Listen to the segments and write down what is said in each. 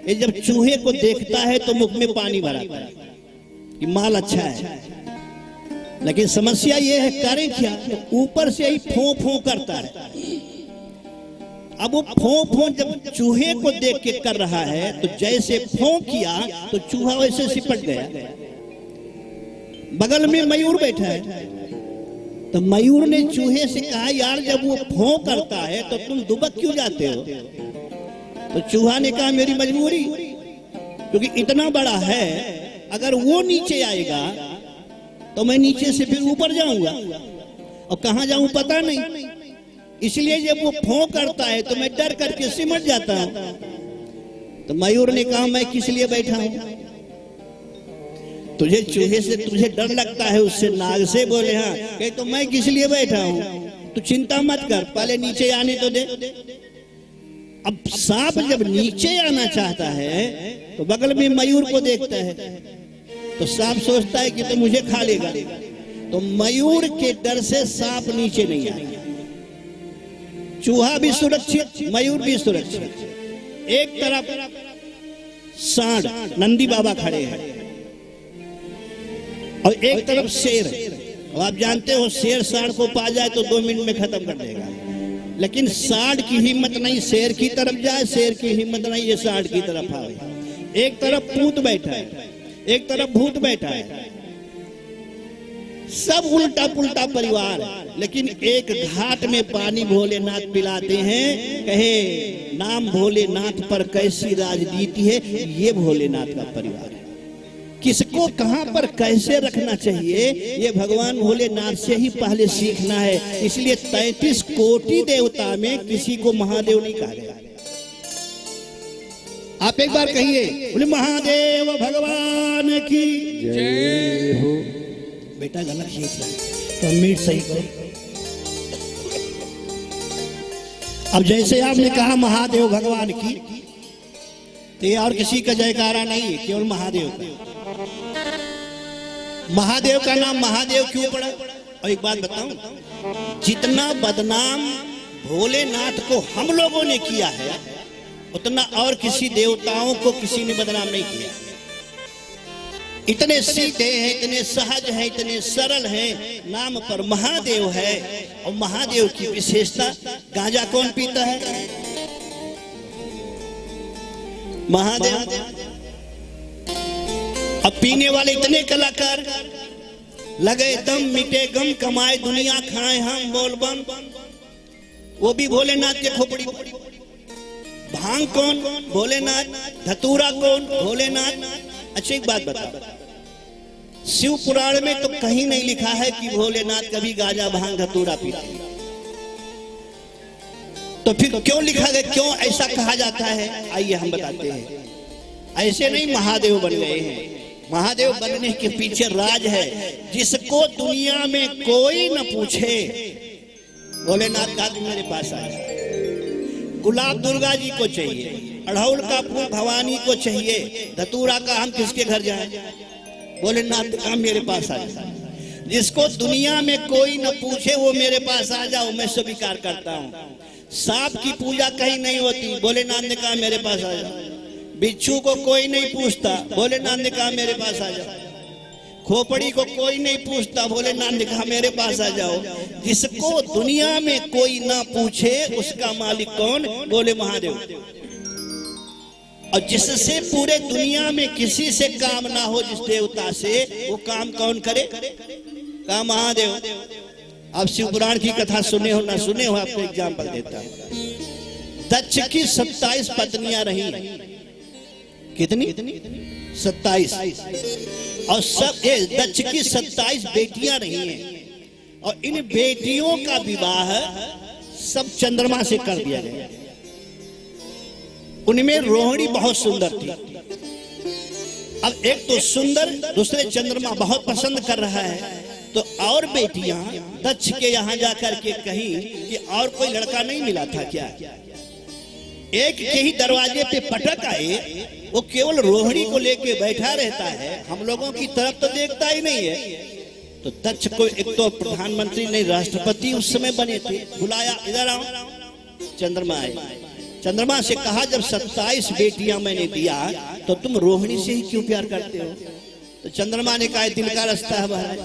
ये जब चूहे को देखता है तो मुख में पानी भराता है कि माल अच्छा है, लेकिन समस्या ये है करें क्या, ऊपर से ही फो फो करता है। अब वो फो फो जब चूहे को देख के कर रहा है तो जैसे फो किया तो चूहा वैसे सिपट गया। बगल में मयूर बैठा है, तो मयूर ने चूहे से कहा यार जब वो फो करता है तो तुम दुबक क्यों जाते हो? तो चूहा ने कहा मेरी मजबूरी, क्योंकि इतना बड़ा है, अगर वो नीचे आएगा तो मैं नीचे से फिर ऊपर जाऊंगा और कहां जाऊं पता नहीं, इसलिए जब वो फो करता है तो मैं डर करके सिमट जाता हूं। तो मयूर ने कहा मैं किस लिए बैठा हूं? तुझे चूहे से तुझे डर लगता है, उससे नाग से बोले हाँ, कहे तो मैं किस लिए बैठा हूं, तू चिंता मत कर, पहले नीचे आने तो दे। अब सांप जब नीचे आना चाहता है तो बगल में मयूर को देखता है, तो सांप सोचता है कि तो मुझे खा लेगा, तो मयूर के डर से सांप नीचे नहीं आएगा। चूहा भी सुरक्षित, मयूर भी सुरक्षित। एक तरफ सांड नंदी बाबा खड़े हैं और एक तरफ शेर। अब आप जानते हो शेर सांड को पा जाए तो 2 मिनट में खत्म कर देगा, लेकिन सांड की हिम्मत नहीं शेर की तरफ जाए, शेर की हिम्मत नहीं ये सांड की तरफ आए। एक तरफ पूत बैठा है, एक तरफ भूत बैठा है, सब उल्टा पुल्टा परिवार, लेकिन एक घाट में पानी भोलेनाथ पिलाते हैं। कहे नाम भोलेनाथ पर कैसी राजनीति है, ये भोलेनाथ का परिवार है। किसको कहां पर कैसे रखना चाहिए ये भगवान भोलेनाथ से ही पहले सीखना है। इसलिए 33 कोटि देवता में किसी को महादेव नहीं कहा गया। आप एक बार कहिए बोले महादेव भगवान की जय हो। बेटा गलत खींच रहा है तो मीट सही करो। अब जैसे आपने कहा महादेव भगवान की, तो ये और किसी का जयकारा नहीं है, केवल महादेव का। महादेव का नाम महादेव क्यों पड़ा? और एक बात बताऊं, जितना बदनाम भोलेनाथ को हम लोगों ने किया है उतना और किसी देवताओं को किसी ने बदनाम नहीं किया। इतने सीधे हैं, इतने सहज हैं, इतने सरल हैं, नाम पर महादेव है। और महादेव की विशेषता, गांजा कौन पीता है? महादेव। अब पीने वाले इतने कलाकार, लगे दम मिटे गम, कमाए दुनिया खाए हम बोल बम, वो भी भोलेनाथ के खोपड़ी। भांग कौन? भोलेनाथ। धतूरा कौन? भोलेनाथ। अच्छा एक बात बता, शिव पुराण में तो कहीं नहीं लिखा है कि भोलेनाथ कभी गांजा भांग धतूरा पीते, तो फिर क्यों लिखा गया, क्यों ऐसा कहा जाता है? आइए हम बताते हैं। ऐसे नहीं महादेव बन गए हैं, महादेव बनने के पीछे राज है। जिसको दुनिया में कोई न पूछे, भोलेनाथ का मेरे पास आया। गुलाब दुर्गा जी को चाहिए, अड़हुल का फूल भवानी को चाहिए, धतूरा का हम किसके घर जाएं? भोलेनाथ का मेरे पास आ जाए। जिसको दुनिया में कोई न पूछे वो मेरे पास आ जाओ, मैं स्वीकार करता हूँ। सांप की पूजा कहीं नहीं होती, भोलेनाथ ने कहा मेरे पास आ जाओ। बिच्छू को कोई नहीं पूछता, भोलेनाथ ने कहा मेरे पास आ जाओ। खोपड़ी को कोई नहीं पूछता, भोलेनाथ ने कहा मेरे पास आ जाओ। जिसको दुनिया में कोई ना पूछे उसका मालिक कौन? बोले महादेव। और जिससे पूरे दुनिया में किसी से काम ना हो, जिस देवता से, वो काम कौन करे? का महादेव। आप शिव पुराण की कथा सुने हो ना सुने हो, आपको एग्जाम्पल देता हूं। दक्ष की 27 पत्नियां रही। कितनी? 27। और सब दक्ष की 27 बेटियां रही हैं, और इन बेटियों का विवाह सब चंद्रमा से कर दिया गया। उनमें रोहिणी बहुत सुंदर थी। अब एक तो सुंदर, दूसरे चंद्रमा बहुत पसंद कर रहा है, तो और बेटियां दक्ष के यहाँ जाकर के कहीं कि और कोई लड़का नहीं मिला था क्या? एक के ही दरवाजे पे पटक आए, वो केवल रोहिणी को लेके बैठा रहता है, हम लोगों की तरफ तो देखता ही नहीं है। तो दक्ष को एक तो प्रधानमंत्री नहीं, राष्ट्रपति उस समय बने थे, बुलाया, इधर आओ। चंद्रमा आए। चंद्रमा से कहा, जब 27 बेटियां मैंने दिया तो तुम रोहिणी से ही क्यों प्यार करते हो? तो चंद्रमा ने कहा, दिल का रिश्ता है महाराज,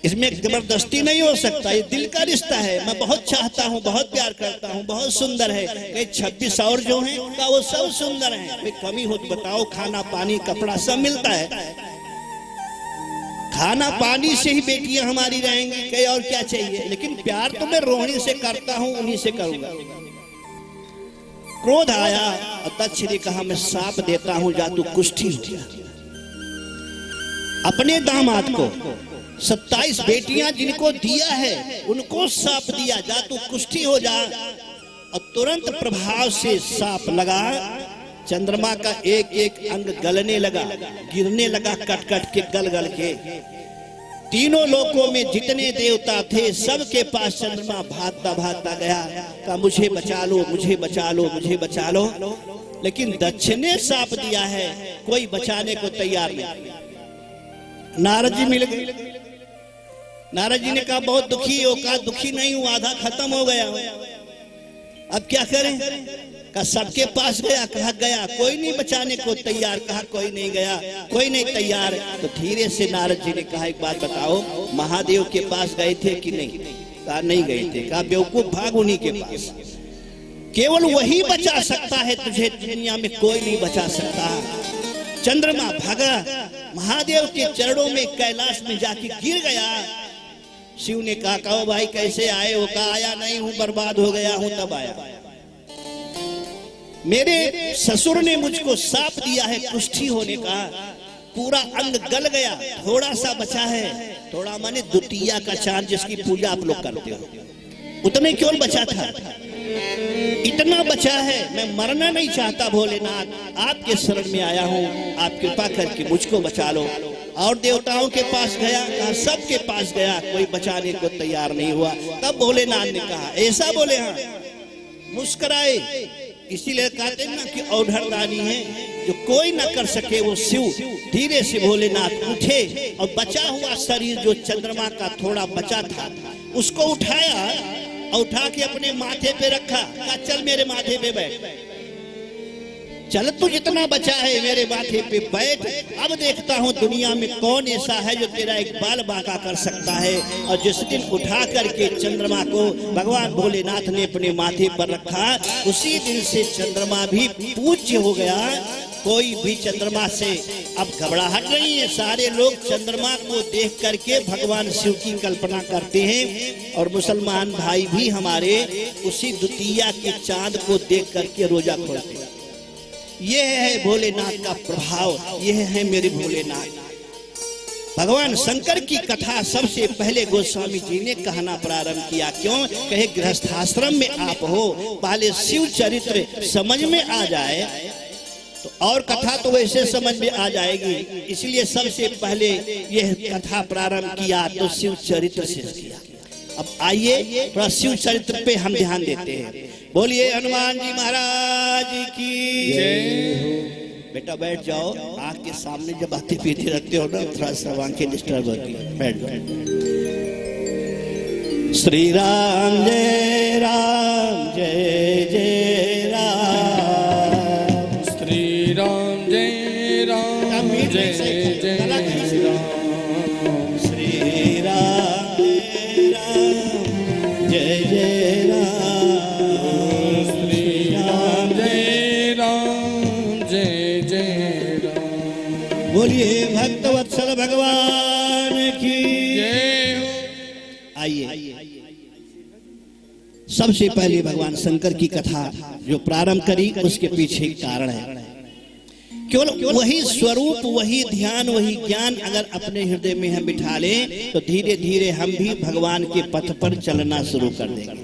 इसमें जबरदस्ती नहीं हो सकता, ये दिल का रिश्ता है। मैं बहुत चाहता हूँ, बहुत प्यार करता हूँ, बहुत सुंदर है। 26 और जो हैं का वो सब सुंदर हैं। कोई कमी हो तो बताओ, खाना पानी कपड़ा सब मिलता है। खाना पानी से ही बेटियां हमारी रहेंगी, कहीं और क्या चाहिए? लेकिन प्यार तो मैं रोहिणी से करता हूं, उन्हीं से करूंगा। क्रोध आया और दक्ष ने कहा, मैं साप देता हूं, जा तू कुष्ठी हो जा। अपने दामाद को 27 बेटियां जिनको दिया है उनको साप दिया, जा तू कुष्ठी हो जा। और तुरंत प्रभाव से साप लगा, चंद्रमा का एक एक अंग गलने लगा, गिरने लगा, कट कट के गल गल के। तीनों लोकों में जितने देवता थे सबके पास चंद्रमा भागता भागता गया, कहा मुझे बचा लो, मुझे बचा लो, मुझे बचा लो। लेकिन दक्ष ने साप दिया है, कोई बचाने को तैयार नहीं। नारद जी मिल गए। नारद जी ने कहा, बहुत दुखी हो? कहा, दुखी नहीं हूं, आधा खत्म हो गया, अब क्या करें? कहा, सबके पास गया। कहा, गया, कोई नहीं बचाने को तैयार। कहा, कोई नहीं गया, कोई नहीं तैयार। तो धीरे से नारद जी ने कहा, एक बात बताओ, महादेव के पास गए थे कि नहीं? कहा, नहीं गए थे। कहा, बेवकूफ, भाग उन्हीं के पास, केवल वही बचा सकता है तुझे, दुनिया में कोई नहीं बचा सकता। चंद्रमा भागा, महादेव के चरणों में कैलाश में जाके गिर गया। शिव ने कहा, कहो भाई कैसे आए हो? कहा, आया नहीं हूं, बर्बाद हो गया हूं, तब आया। मेरे ससुर ने मुझको साप दिया है कुष्ठी होने का, पूरा अंग गल गया, थोड़ा सा बचा है। थोड़ा माने द्वितीया का चांद जिसकी पूजा आप लोग करते हो, उतने केवल बचा था, इतना बचा है। मैं मरना नहीं चाहता भोलेनाथ, आपके शरण में आया हूँ, आप कृपा करके मुझको बचा लो। और देवताओं के पास गया, कहा, सबके पास गया, कोई बचाने को तैयार नहीं हुआ। तब भोलेनाथ ने कहा, ऐसा बोले? हाँ, मुस्कुराए। इसीलिए कहते हैं ना कि औढ़र रानी है, जो कोई ना कर सके वो शिव। धीरे से भोलेनाथ उठे और बचा हुआ शरीर जो चंद्रमा का थोड़ा बचा था उसको उठाया और उठा के अपने माथे पे रखा। कहा, चल मेरे माथे पे बैठ, चल तू जितना बचा है मेरे माथे पे बैठ। अब देखता हूँ दुनिया में कौन ऐसा है जो तेरा एक बाल बांका कर सकता है। और जिस दिन उठा करके चंद्रमा को भगवान भोलेनाथ ने अपने माथे पर रखा, उसी दिन से चंद्रमा भी पूज्य हो गया। कोई भी चंद्रमा से अब घबराहट नहीं है, सारे लोग चंद्रमा को देख करके भगवान शिव की कल्पना करते हैं। और मुसलमान भाई भी हमारे उसी द्वितीया के चांद को देख करके रोजा खोलते हैं। यह है भोलेनाथ का प्रभाव, यह है मेरे भोलेनाथ। भगवान शंकर की कथा सबसे पहले गोस्वामी जी ने कहना प्रारंभ किया। क्यों? कहे गृहस्थाश्रम में आप हो, पहले शिव चरित्र समझ में आ जाए तो और कथा तो वैसे समझ में आ जाएगी। इसलिए सबसे पहले यह कथा प्रारंभ किया तो शिव चरित्र से किया। अब आइए थोड़ा शिव चरित्र पे हम ध्यान देते हैं। बोलिए हनुमान जी महाराज की जय। बेटा बैठ जाओ, आँख के सामने जब बातें पीते रहते हो ना थोड़ा सा आंखें डिस्टर्ब होती है, बैठ जाओ। श्री राम जय राम, जय जय राम, श्री राम जय राम, जय जय राम, श्री राम जय जय राम, श्री राम जय राम, जय जय राम। बोलिए भक्तवत्सल भगवान की जय हो। आइए सबसे पहले भगवान शंकर की कथा जो प्रारंभ करी उसके पीछे कारण है। केवल वही स्वरूप, वही ध्यान, वही ज्ञान अगर अपने हृदय में हम बिठा लें तो धीरे धीरे हम भी भगवान के पथ पर चलना शुरू कर देंगे।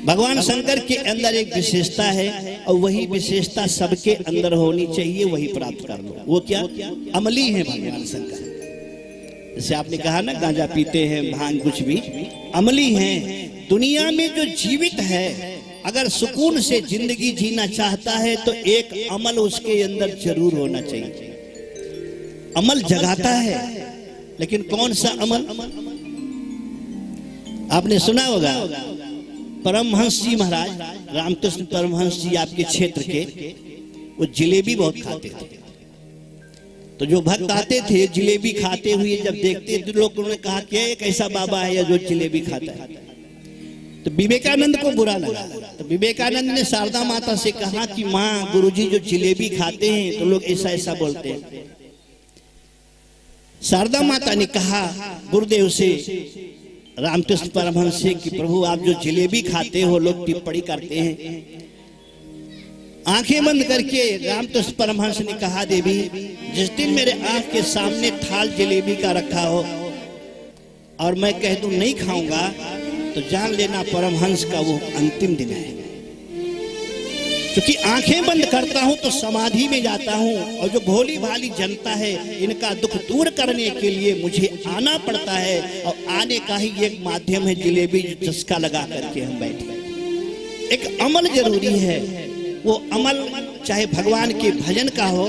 भगवान शंकर के अंदर एक विशेषता है और वही विशेषता सबके अंदर होनी चाहिए, वही प्राप्त कर लो। वो क्या? अमली है भगवान शंकर। जैसे आपने कहा ना गांजा पीते हैं, भांग कुछ भी, अमली हैं। दुनिया में जो जीवित है अगर सुकून से जिंदगी जीना चाहता है तो एक अमल उसके अंदर जरूर होना चाहिए। अमल जगाता है, लेकिन कौन सा अमल? आपने सुना होगा परमहंस जी महाराज, रामकृष्ण परमहंस जी आपके क्षेत्र के, वो जिलेबी बहुत खाते थे। तो जो भक्त आते थे जिलेबी खाते हुए जब देखते तो लोगों ने कहा कि एक ऐसा बाबा है जो जिलेबी खाता है। तो विवेकानंद को बुरा लगा। तो विवेकानंद ने शारदा माता से कहा कि माँ, गुरुजी जो जिलेबी खाते हैं तो लोग ऐसा ऐसा बोलते हैं। शारदा माता ने कहा गुरुदेव से, रामकृष्ण परमहंस से, कि प्रभु आप जो जिलेबी खाते हो लोग टिप्पणी करते हैं। आंखें बंद करके रामकृष्ण परमहंस ने कहा, देवी जिस दिन मेरे आंख के सामने थाल जलेबी का रखा हो और मैं कह दूं नहीं खाऊंगा तो जान लेना परमहंस का वो अंतिम दिन है। क्योंकि आंखें बंद करता हूं तो समाधि में जाता हूं और जो भोली भाली जनता है इनका दुख दूर करने के लिए मुझे आना पड़ता है, और आने का ही एक माध्यम है जिलेबी, जो चस्का लगा करके हम बैठे। एक अमल जरूरी है। वो अमल चाहे भगवान के भजन का हो,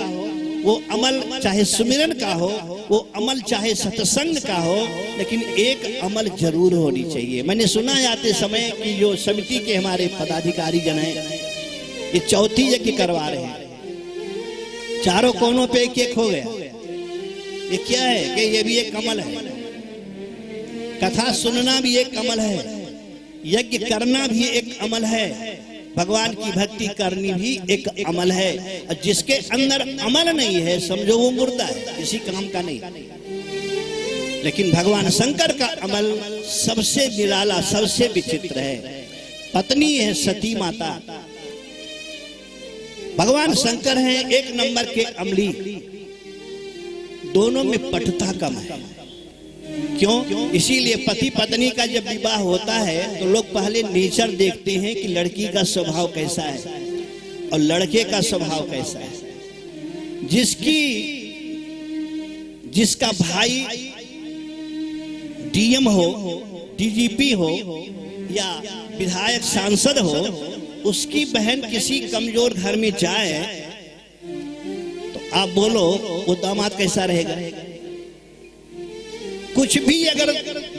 वो अमल चाहे सुमिरन का हो, वो अमल चाहे सत्संग का हो, लेकिन एक अमल जरूर होनी चाहिए। मैंने सुना आते समय कि जो समिति के हमारे पदाधिकारी जन हैं ये चौथी यज्ञ करवा रहे हैं, चारों कोनों पे एक एक हो गया। ये क्या है कि ये भी एक अमल है, कथा सुनना भी एक अमल है, यज्ञ करना भी एक अमल है, भगवान की भक्ति करनी भी एक अमल है। और जिसके अंदर अमल नहीं है समझो वो मुर्दा है, किसी काम का नहीं। लेकिन भगवान शंकर का अमल सबसे निराला, सबसे विचित्र है। पत्नी है सती माता, भगवान शंकर हैं एक नंबर के अमली, दोनों में पटता कम है। क्यों? इसीलिए पति पत्नी का जब विवाह होता है तो लोग पहले नेचर देखते हैं कि लड़की का स्वभाव कैसा है और लड़के का स्वभाव कैसा है। जिसका भाई डीएम हो, डीजीपी हो या विधायक सांसद हो, उसकी बहन किसी कमजोर घर में जाए तो आप बोलो वो दामाद कैसा रहेगा? कुछ भी अगर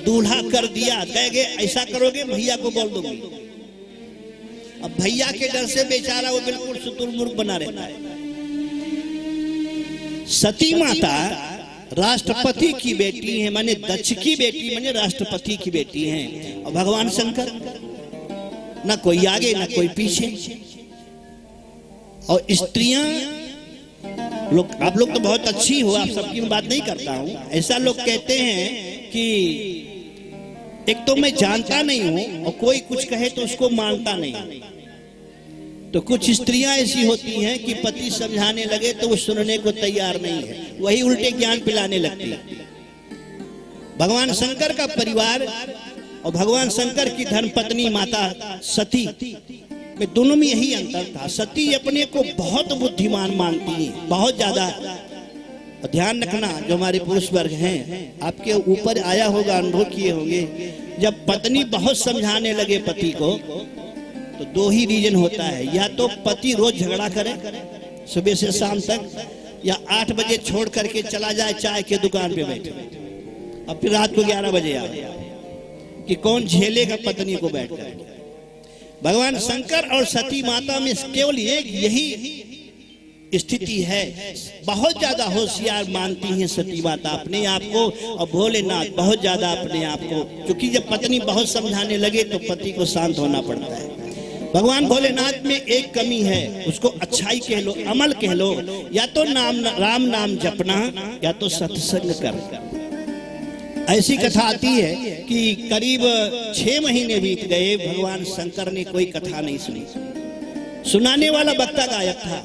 दूल्हा कर दिया, कहेंगे ऐसा करोगे भैया को बोल दूंगी। अब भैया के डर से बेचारा वो बिल्कुल शुतुरमुर्ग बना रहता है। सती माता राष्ट्रपति की बेटी है, माने दक्ष की बेटी, माने राष्ट्रपति की बेटी है। और भगवान शंकर ना कोई आगे ना कोई पीछे। और स्त्रियां लोग, आप लोग तो बहुत अच्छी हो, आप सबकी मैं बात नहीं करता हूं। ऐसा लोग कहते हैं कि एक तो मैं जानता नहीं हूं और कोई कुछ कहे तो उसको मानता नहीं। तो कुछ स्त्रियां ऐसी होती हैं कि पति समझाने लगे तो वो सुनने को तैयार नहीं है, वही उल्टे ज्ञान पिलाने लगती है। भगवान शंकर का परिवार और भगवान शंकर की धर्मपत्नी माता सती में दोनों में यही अंतर था। सती अपने को बहुत बुद्धिमान मानती हैं, बहुत ज्यादा। ध्यान रखना, जो हमारे पुरुष वर्ग हैं आपके ऊपर आया होगा, अनुभव किए होंगे, जब पत्नी बहुत समझाने लगे पति को तो दो ही रीजन होता है। या तो पति रोज झगड़ा करे सुबह से शाम तक, या 8 बजे छोड़ करके चला जाए चाय के दुकान पे बैठे, और फिर रात को 11 बजे आए, कि कौन झेलेगा पत्नी को बैठकर। भगवान शंकर और सती माता में केवल एक यही स्थिति है। बहुत ज्यादा होशियार मानती हैं सती माता अपने आप को, और भोलेनाथ बहुत ज्यादा अपने आप को, क्योंकि जब पत्नी बहुत समझाने लगे तो पति को शांत होना पड़ता है। भगवान भोलेनाथ में एक कमी है, उसको अच्छाई कह लो, अमल कह लो। या तो राम नाम जपना, या तो सत्संग कर। ऐसी कथा आती है कि करीब 6 महीने बीत गए, भगवान शंकर ने कोई कथा नहीं सुनी। सुनाने वाला वक्ता गायब था।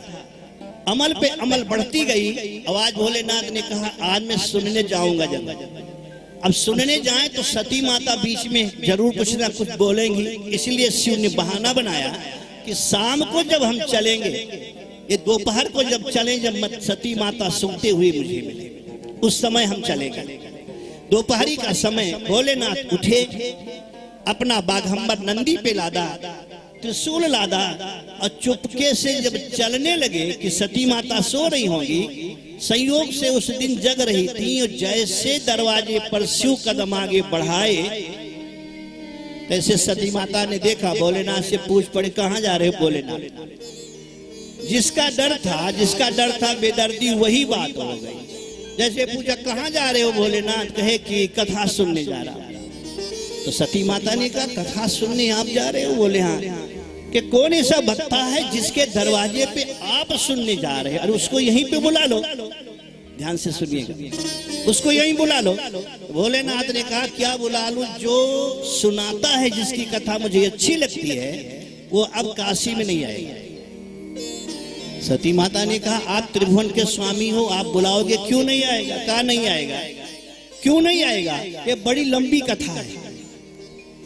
अमल पे अमल बढ़ती गई। आवाज भोलेनाथ ने कहा आज मैं सुनने जाऊंगा जब। अब सुनने जाए तो सती माता बीच में जरूर कुछ ना कुछ बोलेंगी, इसलिए शिव ने बहाना बनाया कि शाम को जब हम चलेंगे, ये दोपहर को जब चलें, जब सती माता सुनते हुए मुझे मिले, उस समय हम चलेंगे। दोपहरी का समय भोलेनाथ उठे, अपना बाघंबर नंदी पे लादा, त्रिशूल लादा, और चुपके से जब चलने लगे कि सती माता सो रही होंगी, संयोग से उस दिन जग रही थी, और जैसे दरवाजे पर शिव कदम आगे बढ़ाए ऐसे सती माता ने देखा, भोलेनाथ से पूछ पड़े कहाँ जा रहे हो भोलेनाथ। जिसका डर था बेदर्दी वही बात हो गई। जैसे पूछा कहाँ जा रहे हो भोलेनाथ, कहे कि कथा सुनने जा रहा हूं। तो सती माता ने कहा कथा सुनने आप जा रहे हो? बोले हाँ। कि कौन ऐसा भक्ता है जिसके दरवाजे पे आप सुनने जा रहे हैं, और उसको यहीं पे बुला लो। ध्यान से सुनिएगा, उसको यहीं बुला लो। भोलेनाथ ने कहा क्या बुला लो? जो सुनाता है, जिसकी कथा मुझे अच्छी लगती है, वो अब काशी में नहीं आएगा। सती माता ने कहा आप त्रिभुवन के स्वामी हो, आप बुलाओगे, क्यों नहीं आएगा? कहा नहीं आएगा। क्यों नहीं आएगा? ये बड़ी लंबी कथा है।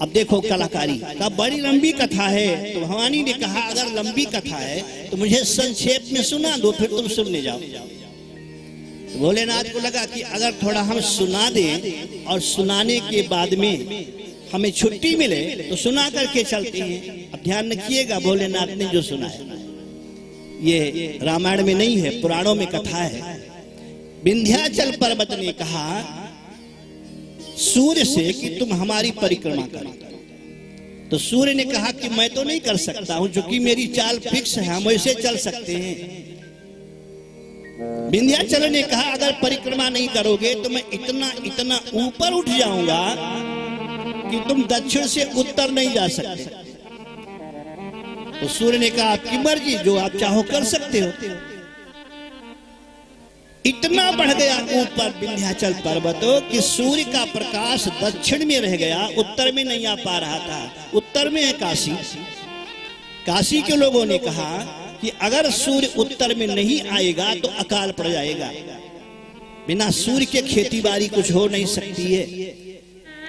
अब देखो कलाकारी का, बड़ी लंबी कथा है। तो भवानी ने कहा अगर लंबी कथा है तो मुझे संक्षेप में सुना दो, फिर तुम सुनने जाओ। तो भोलेनाथ को लगा कि अगर थोड़ा हम सुना दें और सुनाने के बाद में हमें छुट्टी मिले तो सुना करके चलते हैं। अब ध्यान रखिएगा, भोलेनाथ ने जो सुना है ये रामायण में नहीं है, पुराणों में कथा है। विंध्याचल पर्वत ने कहा सूर्य से कि तुम हमारी परिक्रमा करो। तो सूर्य ने कहा कि मैं तो नहीं कर सकता हूं, क्योंकि मेरी चाल फिक्स है, हम वैसे चल सकते हैं। विंध्याचल ने कहा अगर परिक्रमा नहीं करोगे तो मैं इतना इतना ऊपर उठ जाऊंगा कि तुम दक्षिण से उत्तर नहीं जा सकते। तो सूर्य ने कहा आपकी मर्जी, जो आप चाहो कर सकते हो। इतना बढ़ गया ऊपर विंध्याचल पर्वत कि सूर्य का प्रकाश दक्षिण में रह गया, उत्तर में नहीं आ पा रहा था। उत्तर में है काशी। काशी के लोगों ने कहा कि अगर सूर्य उत्तर में नहीं आएगा तो अकाल पड़ जाएगा, बिना सूर्य के खेती बाड़ी कुछ हो नहीं सकती है।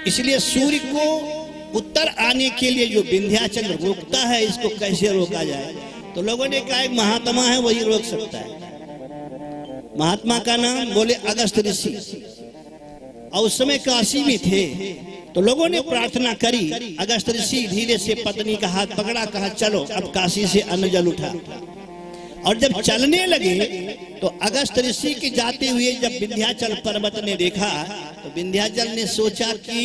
इसलिए सूर्य को उत्तर आने के लिए जो विंध्याचल रोकता है, इसको कैसे रोका जाए? तो लोगों ने कहा एक महात्मा है वही रोक सकता है। महात्मा का नाम बोले अगस्त ऋषि, और उस समय काशी में थे। तो लोगों ने प्रार्थना करी। अगस्त ऋषि धीरे से पत्नी का हाथ पकड़ा, कहा चलो अब काशी से अन्न जल उठा। और जब चलने लगे तो अगस्त ऋषि के जाते हुए जब विंध्याचल पर्वत ने देखा तो विंध्याचल ने सोचा कि